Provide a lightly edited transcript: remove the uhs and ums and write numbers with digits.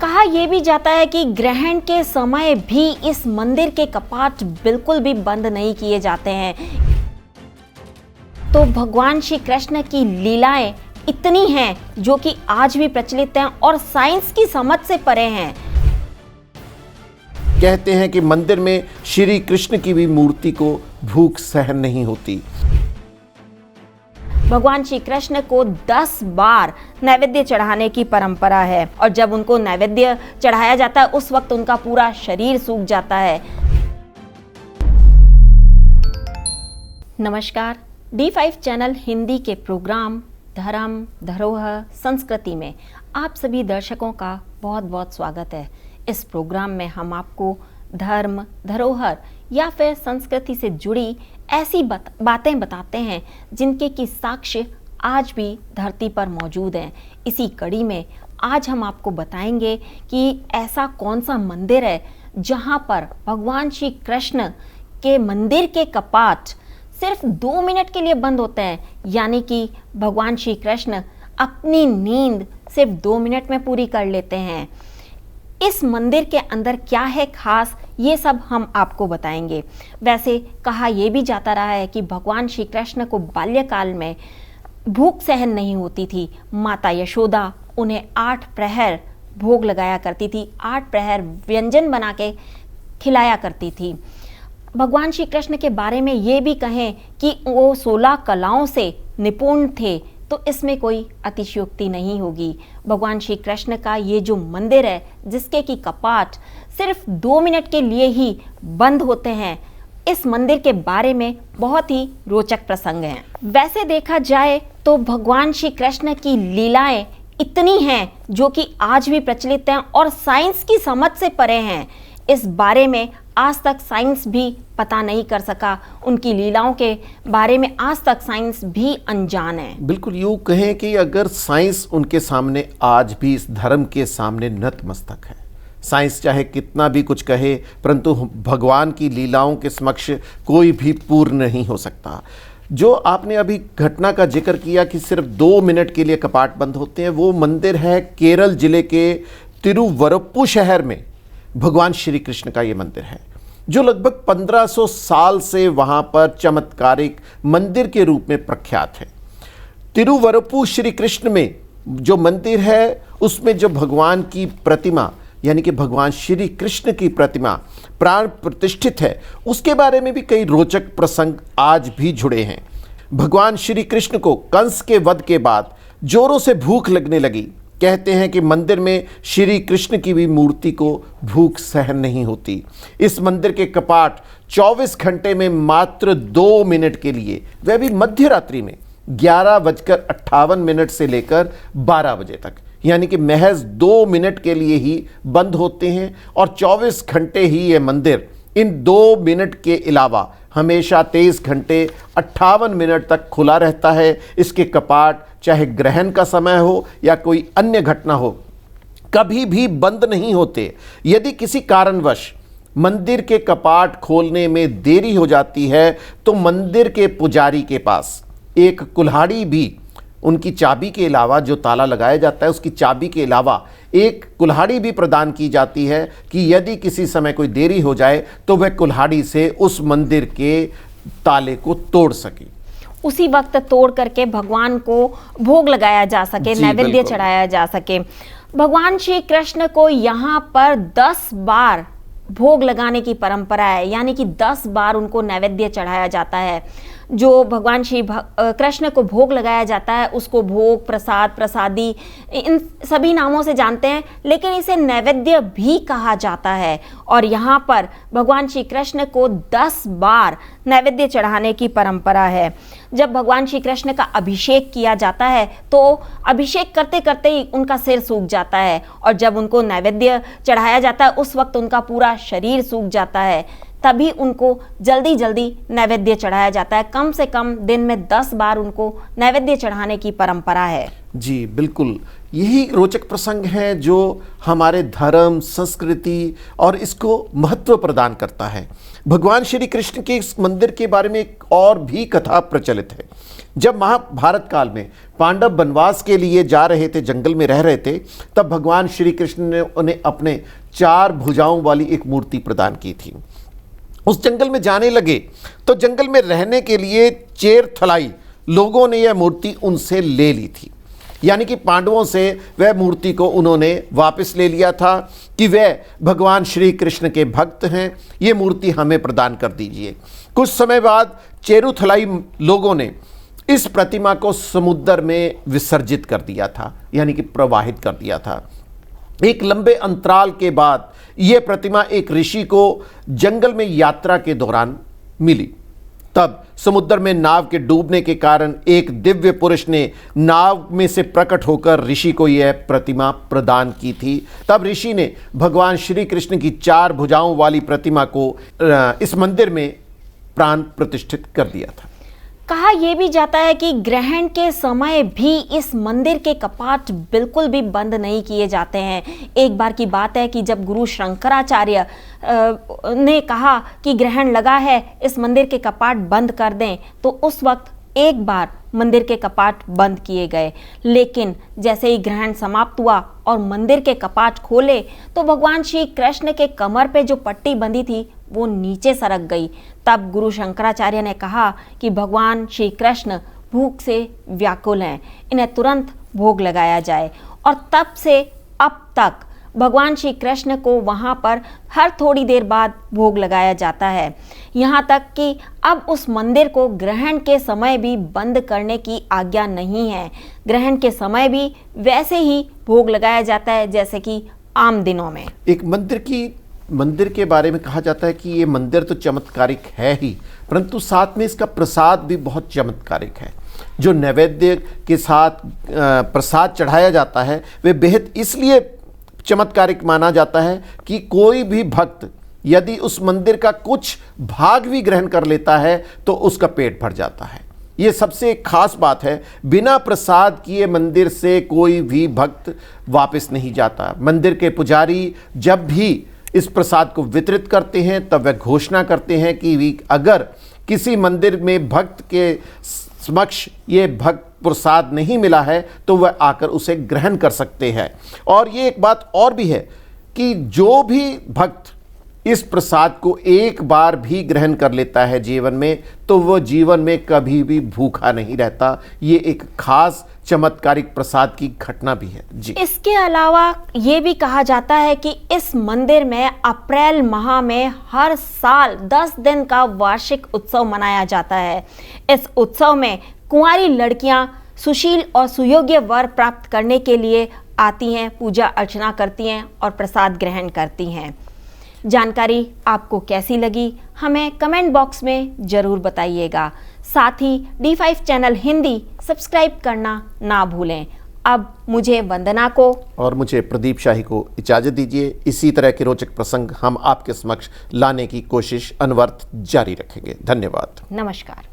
कहा यह भी जाता है कि ग्रहण के समय भी इस मंदिर के कपाट बिल्कुल भी बंद नहीं किए जाते हैं। तो भगवान श्री कृष्ण की लीलाएं इतनी हैं जो कि आज भी प्रचलित हैं और साइंस की समझ से परे हैं। कहते हैं कि मंदिर में श्री कृष्ण की भी मूर्ति को भूख सहन नहीं होती। भगवान श्री कृष्ण को 10 बार नैवेद्य चढ़ाने की परंपरा है और जब उनको नैवेद्य चढ़ाया जाता है उस वक्त उनका पूरा शरीर सूख जाता है। नमस्कार, D5 चैनल हिंदी के प्रोग्राम धर्म धरोहर संस्कृति में आप सभी दर्शकों का बहुत बहुत स्वागत है। इस प्रोग्राम में हम आपको धर्म धरोहर या फिर संस्कृति से जुड़ी ऐसी बातें बताते हैं जिनके की साक्ष्य आज भी धरती पर मौजूद हैं। इसी कड़ी में आज हम आपको बताएंगे कि ऐसा कौन सा मंदिर है जहां पर भगवान श्री कृष्ण के मंदिर के कपाट सिर्फ 2 मिनट के लिए बंद होते हैं, यानी कि भगवान श्री कृष्ण अपनी नींद सिर्फ 2 मिनट में पूरी कर लेते हैं। इस मंदिर के अंदर क्या है खास, ये सब हम आपको बताएंगे। वैसे कहा यह भी जाता रहा है कि भगवान श्री कृष्ण को बाल्यकाल में भूख सहन नहीं होती थी। माता यशोदा उन्हें 8 प्रहर भोग लगाया करती थी, 8 प्रहर व्यंजन बना के खिलाया करती थी। भगवान श्री कृष्ण के बारे में ये भी कहें कि वो 16 कलाओं से निपुण थे तो इसमें कोई अतिशयोक्ति नहीं होगी। भगवान श्री कृष्ण का ये जो मंदिर है जिसके की कपाट सिर्फ 2 मिनट के लिए ही बंद होते हैं, इस मंदिर के बारे में बहुत ही रोचक प्रसंग हैं। वैसे देखा जाए तो भगवान श्री कृष्ण की लीलाएं इतनी हैं जो कि आज भी प्रचलित हैं और साइंस की समझ से परे हैं। इस बारे में आज तक साइंस भी पता नहीं कर सका, उनकी लीलाओं के बारे में आज तक साइंस भी अनजान है। बिल्कुल यूँ कहें कि अगर साइंस उनके सामने आज भी इस धर्म के सामने नतमस्तक है। साइंस चाहे कितना भी कुछ कहे परंतु भगवान की लीलाओं के समक्ष कोई भी पूर्ण नहीं हो सकता। जो आपने अभी घटना का जिक्र किया कि सिर्फ 2 मिनट के लिए कपाट बंद होते हैं, वो मंदिर है केरल जिले के तिरुवरुप्पुर शहर में भगवान श्री कृष्ण का ये मंदिर है, जो लगभग 1500 साल से वहाँ पर चमत्कारिक मंदिर के रूप में प्रख्यात है। तिरुवरुप्पुर श्री कृष्ण में जो मंदिर है उसमें जो भगवान की प्रतिमा यानी कि भगवान श्री कृष्ण की प्रतिमा प्राण प्रतिष्ठित है, उसके बारे में भी कई रोचक प्रसंग आज भी जुड़े हैं। भगवान श्री कृष्ण को कंस के वध के बाद जोरों से भूख लगने लगी। कहते हैं कि मंदिर में श्री कृष्ण की भी मूर्ति को भूख सहन नहीं होती। इस मंदिर के कपाट 24 घंटे में मात्र 2 मिनट के लिए, वह भी मध्य रात्रि में 11:58 से लेकर 12 बजे तक, यानी कि महज 2 मिनट के लिए ही बंद होते हैं और 24 घंटे ही ये मंदिर इन 2 मिनट के अलावा हमेशा 23 घंटे 58 मिनट तक खुला रहता है। इसके कपाट चाहे ग्रहण का समय हो या कोई अन्य घटना हो, कभी भी बंद नहीं होते। यदि किसी कारणवश मंदिर के कपाट खोलने में देरी हो जाती है तो मंदिर के पुजारी के पास एक कुल्हाड़ी भी, उनकी चाबी के अलावा जो ताला लगाया जाता है उसकी चाबी के अलावा एक कुल्हाड़ी भी प्रदान की जाती है कि यदि किसी समय कोई देरी हो जाए तो वह कुल्हाड़ी से उस मंदिर के ताले को तोड़ सके, उसी वक्त तोड़ करके भगवान को भोग लगाया जा सके, नैवेद्य चढ़ाया जा सके। भगवान श्री कृष्ण को यहाँ पर 10 बार भोग लगाने की परंपरा है, यानी कि 10 बार उनको नैवेद्य चढ़ाया जाता है। जो भगवान श्री कृष्ण को भोग लगाया जाता है उसको भोग, प्रसाद, प्रसादी, इन सभी नामों से जानते हैं, लेकिन इसे नैवेद्य भी कहा जाता है। और यहाँ पर भगवान श्री कृष्ण को 10 बार नैवेद्य चढ़ाने की परंपरा है। जब भगवान श्री कृष्ण का अभिषेक किया जाता है तो अभिषेक करते करते ही उनका सिर सूख जाता है और जब उनको नैवेद्य चढ़ाया जाता है उस वक्त उनका पूरा शरीर सूख जाता है, तभी उनको जल्दी जल्दी नैवेद्य चढ़ाया जाता है। कम से कम दिन में 10 बार उनको नैवेद्य चढ़ाने की परंपरा है। जी बिल्कुल, यही रोचक प्रसंग है जो हमारे धर्म, संस्कृति और इसको महत्व प्रदान करता है। भगवान श्री कृष्ण के इस मंदिर के बारे में एक और भी कथा प्रचलित है। जब महाभारत काल में पांडव वनवास के लिए जा रहे थे, जंगल में रह रहे थे, तब भगवान श्री कृष्ण ने उन्हें अपने 4 भुजाओं वाली एक मूर्ति प्रदान की थी। उस जंगल में जाने लगे तो जंगल में रहने के लिए चेर थलाई लोगों ने यह मूर्ति उनसे ले ली थी, यानी कि पांडवों से वह मूर्ति को उन्होंने वापस ले लिया था कि वह भगवान श्री कृष्ण के भक्त हैं, ये मूर्ति हमें प्रदान कर दीजिए। कुछ समय बाद चेरुथलाई लोगों ने इस प्रतिमा को समुद्र में विसर्जित कर दिया था, यानी कि प्रवाहित कर दिया था। एक लंबे अंतराल के बाद यह प्रतिमा एक ऋषि को जंगल में यात्रा के दौरान मिली। तब समुद्र में नाव के डूबने के कारण एक दिव्य पुरुष ने नाव में से प्रकट होकर ऋषि को यह प्रतिमा प्रदान की थी। तब ऋषि ने भगवान श्री कृष्ण की 4 भुजाओं वाली प्रतिमा को इस मंदिर में प्राण प्रतिष्ठित कर दिया था। कहा यह भी जाता है कि ग्रहण के समय भी इस मंदिर के कपाट बिल्कुल भी बंद नहीं किए जाते हैं। एक बार की बात है कि जब गुरु शंकराचार्य ने कहा कि ग्रहण लगा है, इस मंदिर के कपाट बंद कर दें, तो उस वक्त एक बार मंदिर के कपाट बंद किए गए। लेकिन जैसे ही ग्रहण समाप्त हुआ और मंदिर के कपाट खोले तो भगवान श्री कृष्ण के कमर पे जो पट्टी बंधी थी वो नीचे सरक गई। तब गुरु शंकराचार्य ने कहा कि भगवान श्री कृष्ण भूख से व्याकुल हैं, इन्हें तुरंत भोग लगाया जाए। और तब से अब तक भगवान श्री कृष्ण को वहाँ पर हर थोड़ी देर बाद भोग लगाया जाता है। यहाँ तक कि अब उस मंदिर को ग्रहण के समय भी बंद करने की आज्ञा नहीं है। ग्रहण के समय भी वैसे ही भोग लगाया जाता है जैसे कि आम दिनों में। एक मंदिर के बारे में कहा जाता है कि ये मंदिर तो चमत्कारिक है ही, परंतु साथ में इसका प्रसाद भी बहुत चमत्कारिक है। जो नैवेद्य के साथ प्रसाद चढ़ाया जाता है वे बेहद इसलिए चमत्कारिक माना जाता है कि कोई भी भक्त यदि उस मंदिर का कुछ भाग भी ग्रहण कर लेता है तो उसका पेट भर जाता है। ये सबसे खास बात है। बिना प्रसाद किए मंदिर से कोई भी भक्त वापस नहीं जाता। मंदिर के पुजारी जब भी इस प्रसाद को वितरित करते हैं तब वह घोषणा करते हैं कि अगर किसी मंदिर में भक्त के समक्ष ये भक्त प्रसाद नहीं मिला है तो वह आकर उसे ग्रहण कर सकते हैं। और ये एक बात और भी है कि जो भी भक्त इस प्रसाद को एक बार भी ग्रहण कर लेता है जीवन में, तो वह जीवन में कभी भी भूखा नहीं रहता। ये एक खास चमत्कारिक प्रसाद की घटना भी है जी। इसके अलावा ये भी कहा जाता है कि इस मंदिर में अप्रैल माह में हर साल 10 दिन का वार्षिक उत्सव मनाया जाता है। इस उत्सव में कुंवारी लड़कियां सुशील और सुयोग्य वर प्राप्त करने के लिए आती हैं, पूजा अर्चना करती हैं और प्रसाद ग्रहण करती हैं। जानकारी आपको कैसी लगी हमें कमेंट बॉक्स में ज़रूर बताइएगा। साथ ही D5 चैनल हिंदी सब्सक्राइब करना ना भूलें। अब मुझे वंदना को और मुझे प्रदीप शाही को इजाज़त दीजिए। इसी तरह के रोचक प्रसंग हम आपके समक्ष लाने की कोशिश अनवरत जारी रखेंगे। धन्यवाद। नमस्कार।